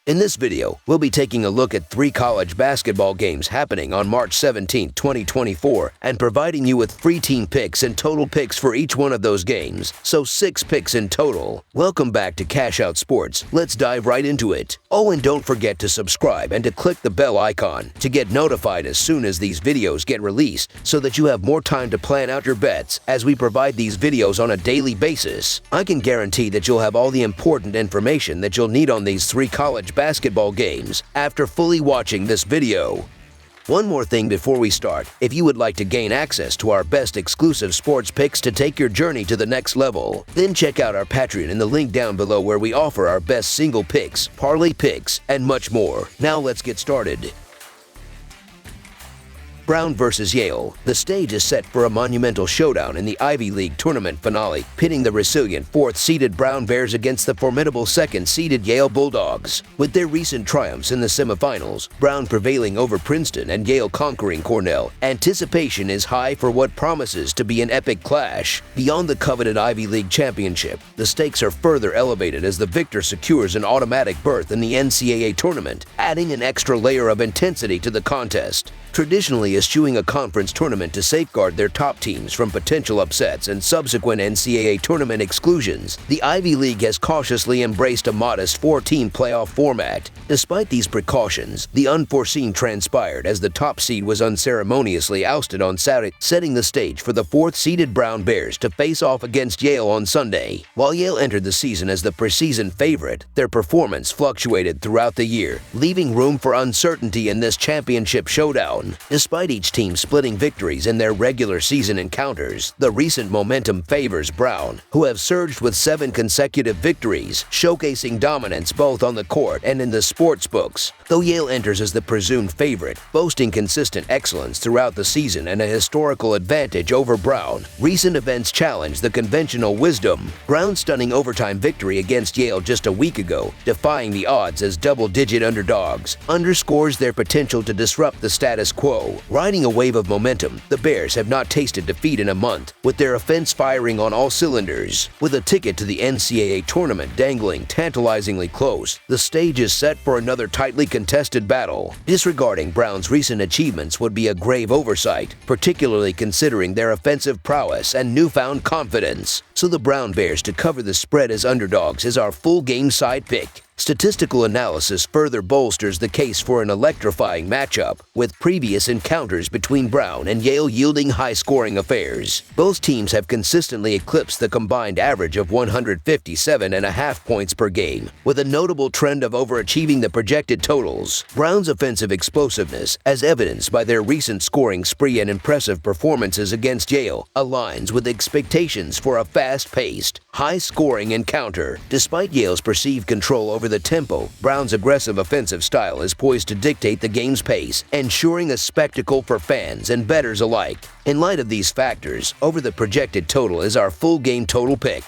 In this video, we'll be taking a look at 3 college basketball games happening on March 17, 2024, and providing you with free team picks and total picks for each one of those games, so 6 picks in total. Welcome back to Cash Out Sports. Let's dive right into it. Oh, and don't forget to subscribe and to click the bell icon to get notified as soon as these videos get released, so that you have more time to plan out your bets as we provide these videos on a daily basis. I can guarantee that you'll have all the important information that you'll need on these 3 college basketball games after fully watching this video. One more thing before we start: if you would like to gain access to our best exclusive sports picks to take your journey to the next level, then check out our Patreon in the link down below, where we offer our best single picks, parlay picks, and much more. Now let's get started. Brown versus Yale. The stage is set for a monumental showdown in the Ivy League tournament finale, pitting the resilient 4th-seeded Brown Bears against the formidable 2nd-seeded Yale Bulldogs. With their recent triumphs in the semifinals, Brown prevailing over Princeton and Yale conquering Cornell, anticipation is high for what promises to be an epic clash. Beyond the coveted Ivy League championship, the stakes are further elevated as the victor secures an automatic berth in the NCAA tournament, adding an extra layer of intensity to the contest. Traditionally eschewing a conference tournament to safeguard their top teams from potential upsets and subsequent NCAA tournament exclusions, the Ivy League has cautiously embraced a modest 4-team playoff format. Despite these precautions, the unforeseen transpired as the top seed was unceremoniously ousted on Saturday, setting the stage for the 4th-seeded Brown Bears to face off against Yale on Sunday. While Yale entered the season as the preseason favorite, their performance fluctuated throughout the year, leaving room for uncertainty in this championship showdown. Despite each team splitting victories in their regular season encounters, the recent momentum favors Brown, who have surged with 7 consecutive victories, showcasing dominance both on the court and in the sports books. Though Yale enters as the presumed favorite, boasting consistent excellence throughout the season and a historical advantage over Brown, recent events challenge the conventional wisdom. Brown's stunning overtime victory against Yale just a week ago, defying the odds as double-digit underdogs, underscores their potential to disrupt the status quo. Riding a wave of momentum, the Bears have not tasted defeat in a month, with their offense firing on all cylinders. With a ticket to the NCAA tournament dangling tantalizingly close, the stage is set for another tightly contested battle. Disregarding Brown's recent achievements would be a grave oversight, particularly considering their offensive prowess and newfound confidence. So the Brown Bears to cover the spread as underdogs is our full game side pick. Statistical analysis further bolsters the case for an electrifying matchup, with previous encounters between Brown and Yale yielding high-scoring affairs. Both teams have consistently eclipsed the combined average of 157.5 points per game, with a notable trend of overachieving the projected totals. Brown's offensive explosiveness, as evidenced by their recent scoring spree and impressive performances against Yale, aligns with expectations for a fast-paced, high-scoring encounter. Despite Yale's perceived control over the tempo, Brown's aggressive offensive style is poised to dictate the game's pace, ensuring a spectacle for fans and bettors alike. In light of these factors, over the projected total is our full game total pick.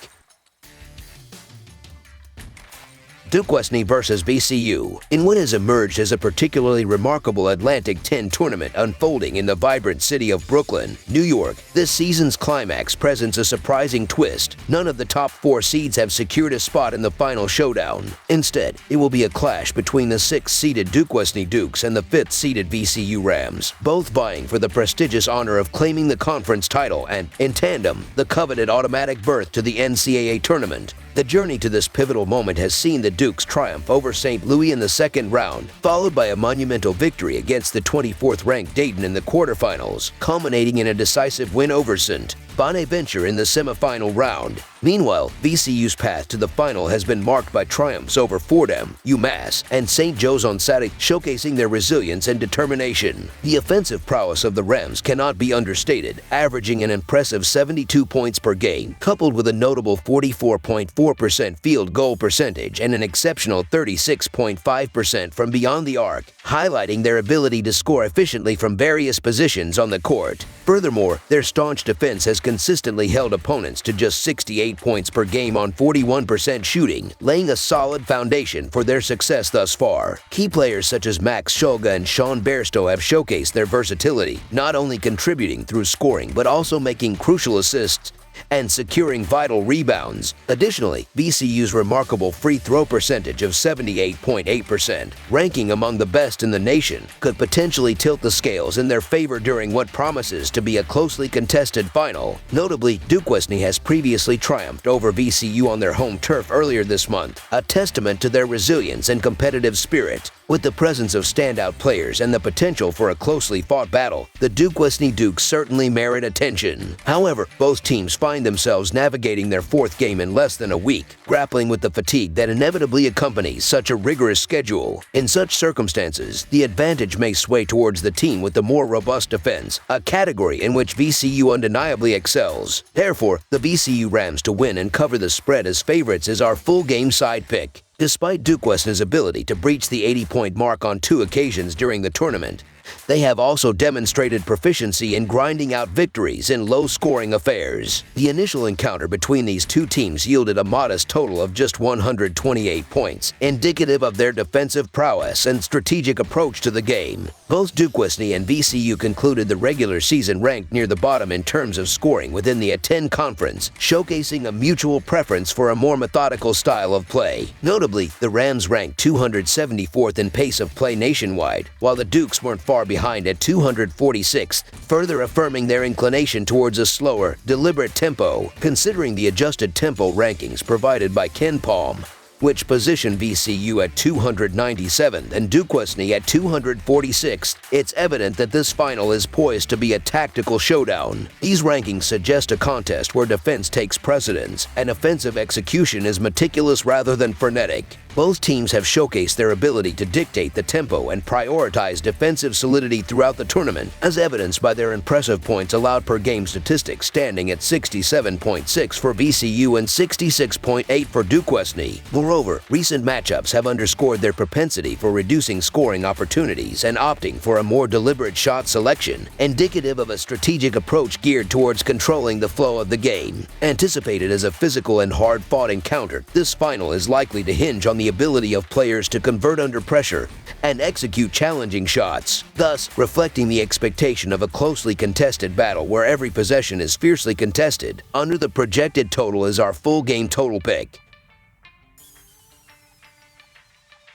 Duquesne versus VCU. In what has emerged as a particularly remarkable Atlantic 10 tournament unfolding in the vibrant city of Brooklyn, New York, this season's climax presents a surprising twist. None of the top 4 seeds have secured a spot in the final showdown. Instead, it will be a clash between the 6th-seeded Duquesne Dukes and the 5th-seeded VCU Rams, both vying for the prestigious honor of claiming the conference title and, in tandem, the coveted automatic berth to the NCAA tournament. The journey to this pivotal moment has seen the Dukes triumph over St. Louis in the second round, followed by a monumental victory against the 24th-ranked Dayton in the quarterfinals, culminating in a decisive win over St. Bonaventure in the semifinal round. Meanwhile, VCU's path to the final has been marked by triumphs over Fordham, UMass, and St. Joe's on Saturday, showcasing their resilience and determination. The offensive prowess of the Rams cannot be understated, averaging an impressive 72 points per game, coupled with a notable 44.4% field goal percentage and an exceptional 36.5% from beyond the arc, highlighting their ability to score efficiently from various positions on the court. Furthermore, their staunch defense has consistently held opponents to just 68 points per game on 41% shooting, laying a solid foundation for their success thus far. Key players such as Max Shulga and Sean Bairstow have showcased their versatility, not only contributing through scoring but also making crucial assists and securing vital rebounds. Additionally, VCU's remarkable free throw percentage of 78.8%, ranking among the best in the nation, could potentially tilt the scales in their favor during what promises to be a closely contested final. Notably, Duquesne has previously triumphed over VCU on their home turf earlier this month, a testament to their resilience and competitive spirit. With the presence of standout players and the potential for a closely fought battle, the Duquesne Dukes certainly merit attention. However, both teams find themselves navigating their fourth game in less than a week, grappling with the fatigue that inevitably accompanies such a rigorous schedule. In such circumstances, the advantage may sway towards the team with the more robust defense, a category in which VCU undeniably excels. Therefore, the VCU Rams to win and cover the spread as favorites is our full game side pick. Despite Duquesne's ability to breach the 80-point mark on 2 occasions during the tournament, they have also demonstrated proficiency in grinding out victories in low-scoring affairs. The initial encounter between these two teams yielded a modest total of just 128 points, indicative of their defensive prowess and strategic approach to the game. Both Duquesne and VCU concluded the regular season ranked near the bottom in terms of scoring within the A10 conference, showcasing a mutual preference for a more methodical style of play. Notably, the Rams ranked 274th in pace of play nationwide, while the Dukes weren't far behind at 246th, further affirming their inclination towards a slower, deliberate tempo, considering the adjusted tempo rankings provided by Ken Palm, which position VCU at 297th and Duquesne at 246th. It's evident that this final is poised to be a tactical showdown. These rankings suggest a contest where defense takes precedence and offensive execution is meticulous rather than frenetic. Both teams have showcased their ability to dictate the tempo and prioritize defensive solidity throughout the tournament, as evidenced by their impressive points allowed per game statistics standing at 67.6 for VCU and 66.8 for Duquesne. Moreover, recent matchups have underscored their propensity for reducing scoring opportunities and opting for a more deliberate shot selection, indicative of a strategic approach geared towards controlling the flow of the game. Anticipated as a physical and hard-fought encounter, this final is likely to hinge on the ability of players to convert under pressure and execute challenging shots, thus reflecting the expectation of a closely contested battle where every possession is fiercely contested. Under the projected total is our full game total pick.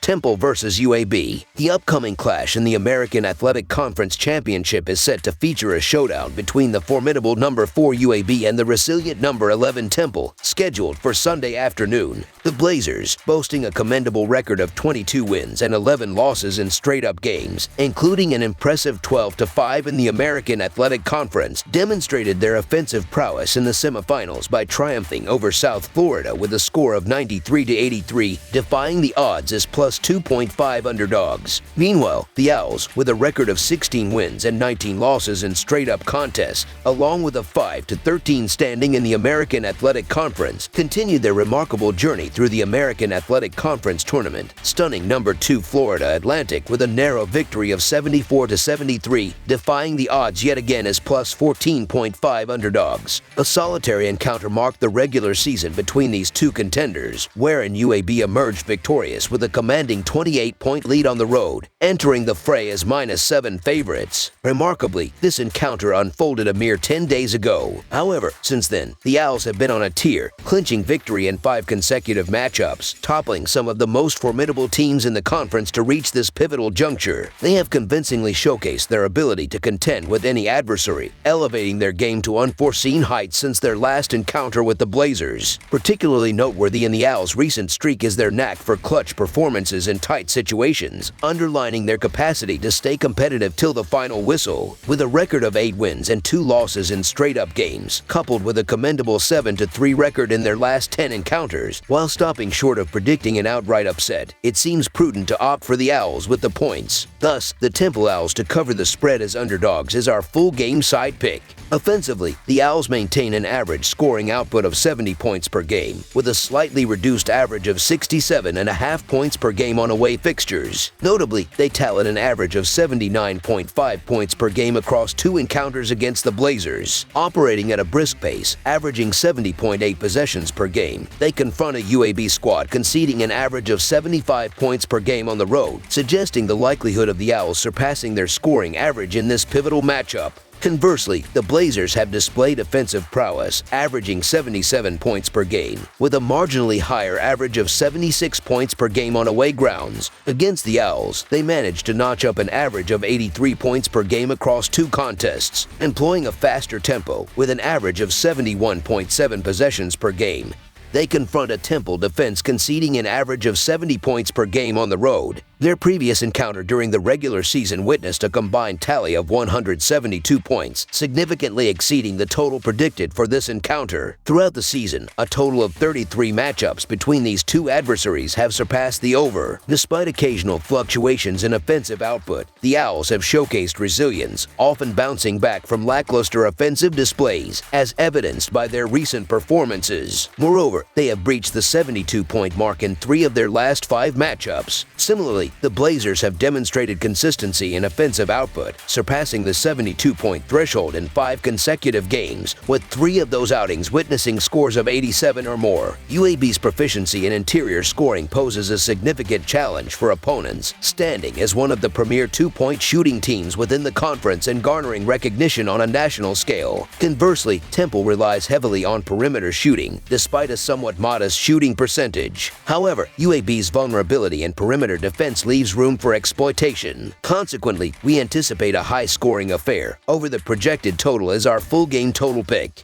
Temple versus UAB. The upcoming clash in the American Athletic Conference Championship is set to feature a showdown between the formidable number 4 UAB and the resilient number 11 Temple, scheduled for Sunday afternoon. The Blazers, boasting a commendable record of 22 wins and 11 losses in straight-up games, including an impressive 12-5 in the American Athletic Conference, demonstrated their offensive prowess in the semifinals by triumphing over South Florida with a score of 93-83, defying the odds as plus 2.5 underdogs. Meanwhile, the Owls, with a record of 16 wins and 19 losses in straight-up contests, along with a 5-13 standing in the American Athletic Conference, continued their remarkable journey through the American Athletic Conference tournament, stunning number 2 Florida Atlantic with a narrow victory of 74-73, defying the odds yet again as plus 14.5 underdogs. A solitary encounter marked the regular season between these two contenders, wherein UAB emerged victorious with a commanding 28-point lead on the road, entering the fray as -7 favorites. Remarkably, this encounter unfolded a mere 10 days ago. However, since then, the Owls have been on a tear, clinching victory in 5 consecutive matchups, toppling some of the most formidable teams in the conference to reach this pivotal juncture. They have convincingly showcased their ability to contend with any adversary, elevating their game to unforeseen heights since their last encounter with the Blazers. Particularly noteworthy in the Owls' recent streak is their knack for clutch performances in tight situations, underlining their capacity to stay competitive till the final whistle. With a record of 8 wins and 2 losses in straight-up games, coupled with a commendable 7-3 record in their last 10 encounters, while stopping short of predicting an outright upset, it seems prudent to opt for the Owls with the points. Thus, the Temple Owls to cover the spread as underdogs is our full game side pick. Offensively, the Owls maintain an average scoring output of 70 points per game, with a slightly reduced average of 67.5 points per game on away fixtures. Notably, they tallied an average of 79.5 points per game across 2 encounters against the Blazers. Operating at a brisk pace, averaging 70.8 possessions per game, they confront a UAB squad conceding an average of 75 points per game on the road, suggesting the likelihood of the Owls surpassing their scoring average in this pivotal matchup. Conversely, the Blazers have displayed offensive prowess, averaging 77 points per game, with a marginally higher average of 76 points per game on away grounds. Against the Owls, they managed to notch up an average of 83 points per game across 2 contests, employing a faster tempo with an average of 71.7 possessions per game. They confront a Temple defense conceding an average of 70 points per game on the road. Their previous encounter during the regular season witnessed a combined tally of 172 points, significantly exceeding the total predicted for this encounter. Throughout the season, a total of 33 matchups between these two adversaries have surpassed the over. Despite occasional fluctuations in offensive output, the Owls have showcased resilience, often bouncing back from lackluster offensive displays, as evidenced by their recent performances. Moreover, they have breached the 72-point mark in 3 of their last 5 matchups. Similarly, the Blazers have demonstrated consistency in offensive output, surpassing the 72-point threshold in 5 consecutive games, with 3 of those outings witnessing scores of 87 or more. UAB's proficiency in interior scoring poses a significant challenge for opponents, standing as one of the premier 2-point shooting teams within the conference and garnering recognition on a national scale. Conversely, Temple relies heavily on perimeter shooting, despite a somewhat modest shooting percentage. However, UAB's vulnerability in perimeter defense leaves room for exploitation. Consequently, we anticipate a high-scoring affair. Over the projected total is our full game total pick.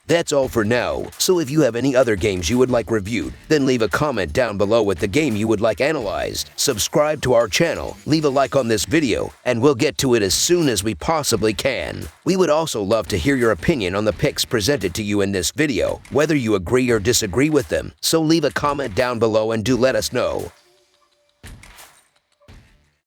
That's all for now, so if you have any other games you would like reviewed, then leave a comment down below with the game you would like analyzed. Subscribe to our channel, leave a like on this video, and we'll get to it as soon as we possibly can. We would also love to hear your opinion on the picks presented to you in this video, whether you agree or disagree with them, so leave a comment down below and do let us know.